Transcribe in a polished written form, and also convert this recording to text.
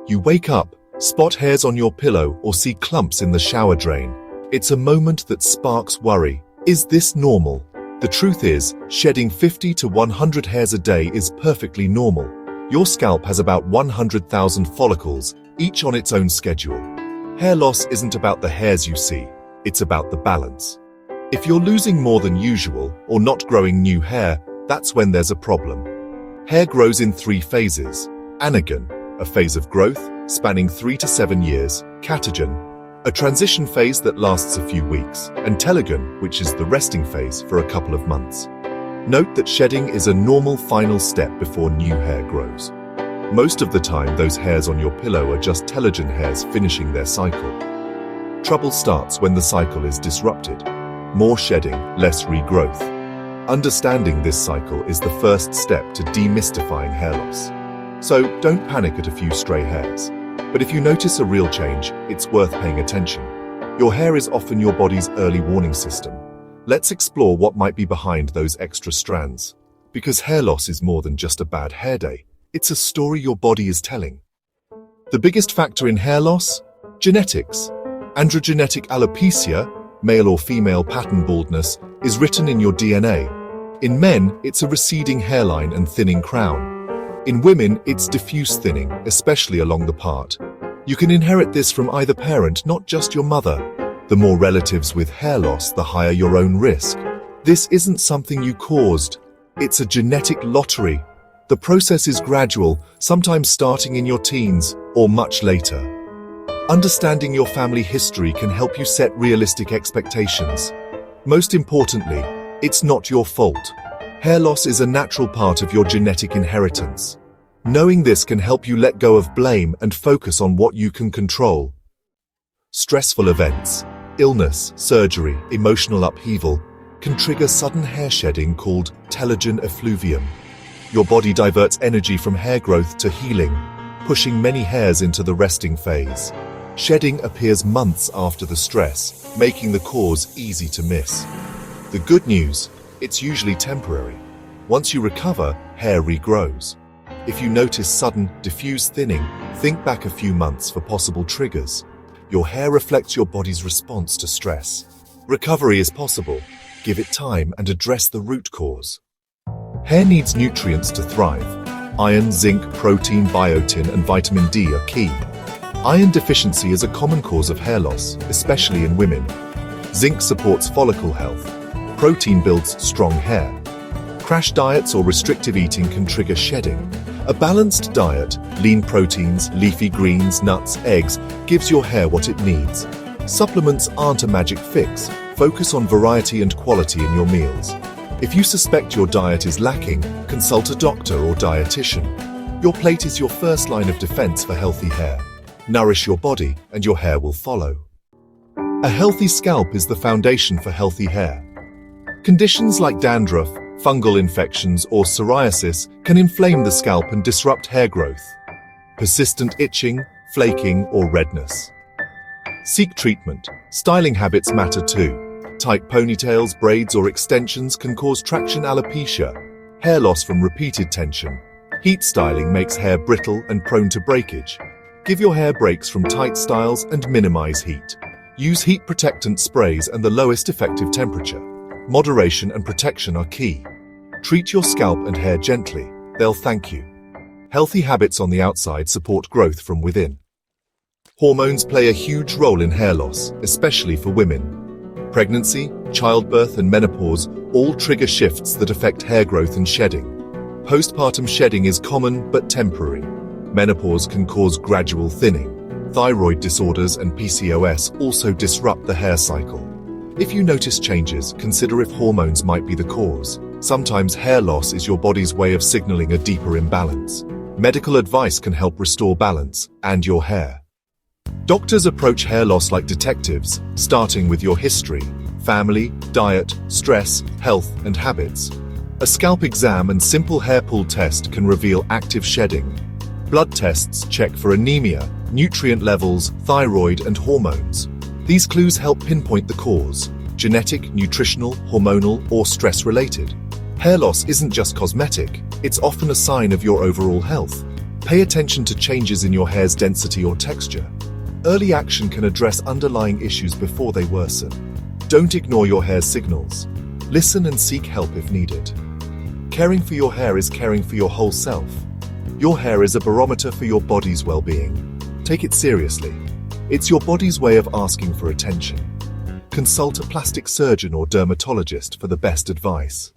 You wake up, spot hairs on your pillow, or see clumps in the shower drain. It's a moment that sparks worry. Is this normal? The truth is, shedding 50 to 100 hairs a day is perfectly normal. Your scalp has about 100,000 follicles, each on its own schedule. Hair loss isn't about the hairs you see, it's about the balance. If you're losing more than usual or not growing new hair, that's when there's a problem. Hair grows in 3 phases. Anagen, a phase of growth spanning 3 to 7 years, Catagen, a transition phase that lasts a few weeks, and Telogen, which is the resting phase for a couple of months. Note that shedding is a normal final step before new hair grows. Most of the time, those hairs on your pillow are just telogen hairs finishing their cycle. Trouble starts when the cycle is disrupted. More shedding, less regrowth. Understanding this cycle is the first step to demystifying hair loss. So don't panic at a few stray hairs. But if you notice a real change, it's worth paying attention. Your hair is often your body's early warning system. Let's explore what might be behind those extra strands. Because hair loss is more than just a bad hair day. It's a story your body is telling. The biggest factor in hair loss? Genetics. Androgenetic alopecia, male or female pattern baldness, is written in your DNA. In men, it's a receding hairline and thinning crown. In women, it's diffuse thinning, especially along the part. You can inherit this from either parent, not just your mother. The more relatives with hair loss, the higher your own risk. This isn't something you caused. It's a genetic lottery. The process is gradual, sometimes starting in your teens or much later. Understanding your family history can help you set realistic expectations. Most importantly, it's not your fault. Hair loss is a natural part of your genetic inheritance. Knowing this can help you let go of blame and focus on what you can control. Stressful events, illness, surgery, emotional upheaval can trigger sudden hair shedding called telogen effluvium. Your body diverts energy from hair growth to healing, pushing many hairs into the resting phase. Shedding appears months after the stress, making the cause easy to miss. The good news, it's usually temporary. Once you recover, hair regrows. If you notice sudden, diffuse thinning, think back a few months for possible triggers. Your hair reflects your body's response to stress. Recovery is possible. Give it time and address the root cause. Hair needs nutrients to thrive. Iron, zinc, protein, biotin, and vitamin D are key. Iron deficiency is a common cause of hair loss, especially in women. Zinc supports follicle health. Protein builds strong hair. Crash diets or restrictive eating can trigger shedding. A balanced diet, lean proteins, leafy greens, nuts, eggs, gives your hair what it needs. Supplements aren't a magic fix. Focus on variety and quality in your meals. If you suspect your diet is lacking, consult a doctor or dietitian. Your plate is your first line of defense for healthy hair. Nourish your body, and your hair will follow. A healthy scalp is the foundation for healthy hair. Conditions like dandruff, fungal infections, or psoriasis can inflame the scalp and disrupt hair growth. Persistent itching, flaking, or redness. Seek treatment. Styling habits matter too. Tight ponytails, braids, or extensions can cause traction alopecia, hair loss from repeated tension. Heat styling makes hair brittle and prone to breakage. Give your hair breaks from tight styles and minimize heat. Use heat protectant sprays and the lowest effective temperature. Moderation and protection are key. Treat your scalp and hair gently. They'll thank you. Healthy habits on the outside support growth from within. Hormones play a huge role in hair loss, especially for women. Pregnancy, childbirth, and menopause all trigger shifts that affect hair growth and shedding. Postpartum shedding is common but temporary. Menopause can cause gradual thinning. Thyroid disorders and PCOS also disrupt the hair cycle. If you notice changes, consider if hormones might be the cause. Sometimes hair loss is your body's way of signaling a deeper imbalance. Medical advice can help restore balance and your hair. Doctors approach hair loss like detectives, starting with your history, family, diet, stress, health, and habits. A scalp exam and simple hair pull test can reveal active shedding. Blood tests check for anemia, nutrient levels, thyroid, and hormones. These clues help pinpoint the cause: genetic, nutritional, hormonal, or stress-related. Hair loss isn't just cosmetic, it's often a sign of your overall health. Pay attention to changes in your hair's density or texture. Early action can address underlying issues before they worsen. Don't ignore your hair's signals. Listen and seek help if needed. Caring for your hair is caring for your whole self. Your hair is a barometer for your body's well-being. Take it seriously. It's your body's way of asking for attention. Consult a plastic surgeon or dermatologist for the best advice.